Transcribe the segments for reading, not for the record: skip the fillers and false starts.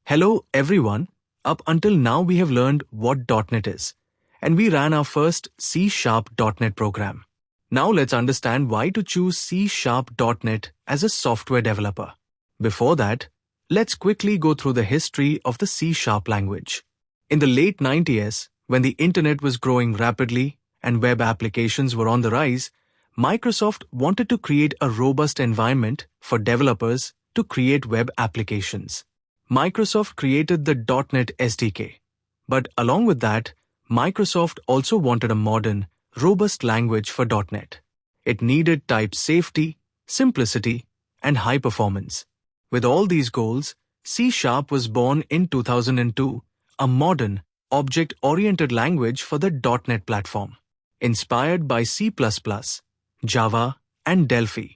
Hello everyone. Up until now we have learned what .NET is, and we ran our first C# .NET program. Now let's understand why to choose C# .NET as a software developer. Before that, let's quickly go through the history of the C# language. In the late 90s, when the internet was growing rapidly and web applications were on the rise, Microsoft wanted to create a robust environment for developers to create web applications. Microsoft created the .NET SDK. But along with that, Microsoft also wanted a modern, robust language for .NET. It needed type safety, simplicity, and high performance. With all these goals, C# was born in 2002, a modern, object-oriented language for the .NET platform, inspired by C++, Java, and Delphi.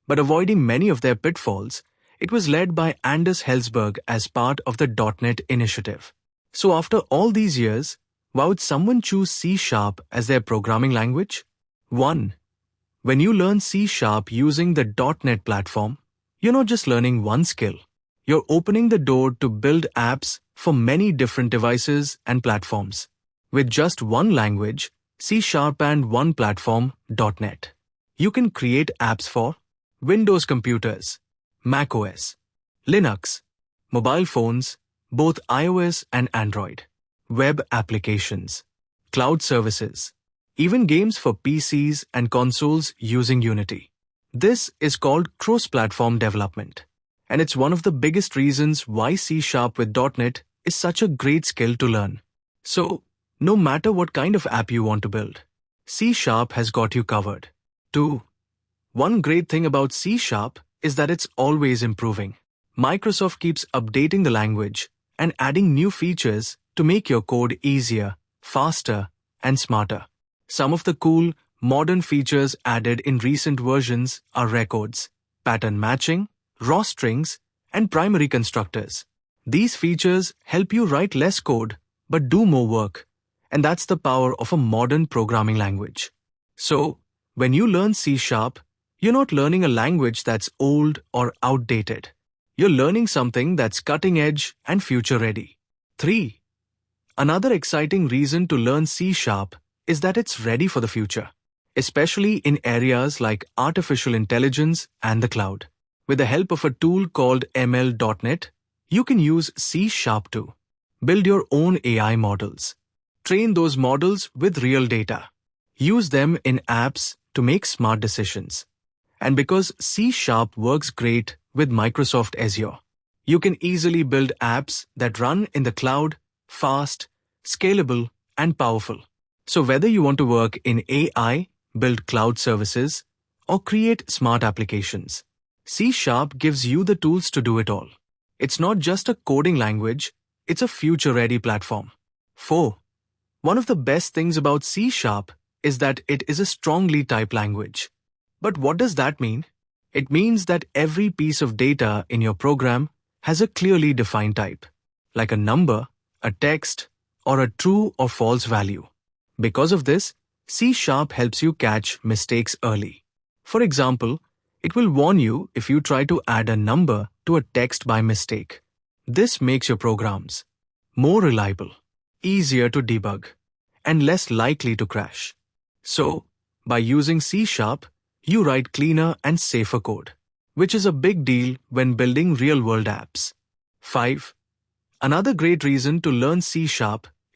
But avoiding many of their pitfalls, it was led by Anders Hellsberg as part of the .NET initiative. So after all these years, why would someone choose C# as their programming language? 1. When you learn C# using the .NET platform, you're not just learning one skill. You're opening the door to build apps for many different devices and platforms. With just one language, C# and one platform, .NET, you can create apps for Windows computers, macOS, Linux, mobile phones, both iOS and Android, web applications, cloud services, even games for PCs and consoles using Unity. This is called cross-platform development, and it's one of the biggest reasons why C# with .NET is such a great skill to learn. So, no matter what kind of app you want to build, C# has got you covered. 2. One great thing about C# is that it's always improving. Microsoft keeps updating the language and adding new features to make your code easier, faster, and smarter. Some of the cool, modern features added in recent versions are records, pattern matching, raw strings, and primary constructors. These features help you write less code but do more work, and that's the power of a modern programming language. So, when you learn C#, you're not learning a language that's old or outdated. You're learning something that's cutting edge and future ready. 3. Another exciting reason to learn C# is that it's ready for the future, especially in areas like artificial intelligence and the cloud. With the help of a tool called ML.NET, you can use C# to build your own AI models. Train those models with real data. Use them in apps to make smart decisions. And because C# works great with Microsoft Azure, you can easily build apps that run in the cloud, fast, scalable, and powerful. So whether you want to work in AI, build cloud services, or create smart applications, C# gives you the tools to do it all. It's not just a coding language, it's a future-ready platform. 4. One of the best things about C# is that it is a strongly typed language. But what does that mean? It means that every piece of data in your program has a clearly defined type, like a number, a text, or a true or false value. Because of this, C# helps you catch mistakes early. For example, it will warn you if you try to add a number to a text by mistake. This makes your programs more reliable, easier to debug, and less likely to crash. So, by using C#, you write cleaner and safer code, which is a big deal when building real-world apps. 5. Another great reason to learn C#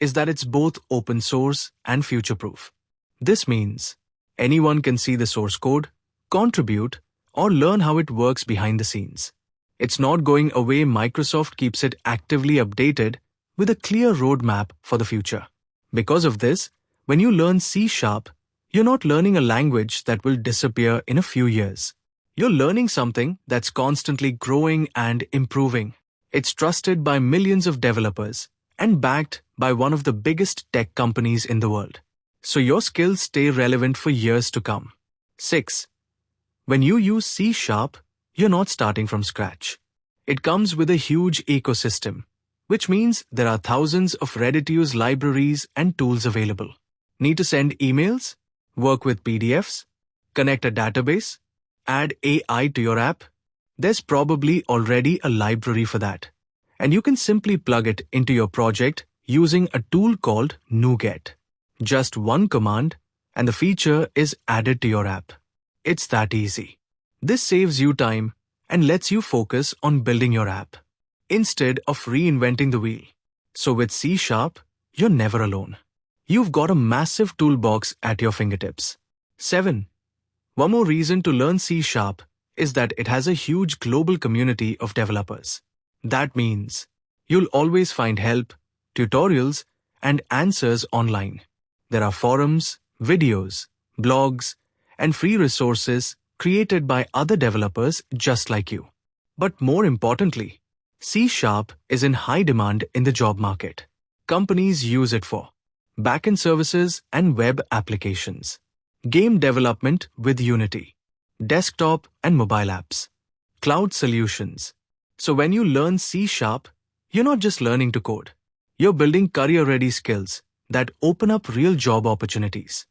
is that it's both open source and future-proof. This means anyone can see the source code, contribute, or learn how it works behind the scenes. It's not going away. Microsoft keeps it actively updated with a clear roadmap for the future. Because of this, when you learn C#, you're not learning a language that will disappear in a few years. You're learning something that's constantly growing and improving. It's trusted by millions of developers and backed by one of the biggest tech companies in the world. So your skills stay relevant for years to come. 6. When you use C#, you're not starting from scratch. It comes with a huge ecosystem, which means there are thousands of ready-to-use libraries and tools available. Need to send emails? Work with PDFs? Connect a database? Add AI to your app? There's probably already a library for that. and you can simply plug it into your project using a tool called NuGet. Just one command, and the feature is added to your app. It's that easy. This saves you time and lets you focus on building your app, instead of reinventing the wheel. So with C Sharp, you're never alone. You've got a massive toolbox at your fingertips. 7. One more reason to learn C Sharp is that it has a huge global community of developers. That means you'll always find help, tutorials, and answers online. There are forums, videos, blogs, and free resources created by other developers just like you. But more importantly, C Sharp is in high demand in the job market. Companies use it for backend services and web applications, game development with Unity, desktop and mobile apps, cloud solutions. So when you learn C Sharp, you're not just learning to code. You're building career-ready skills that open up real job opportunities.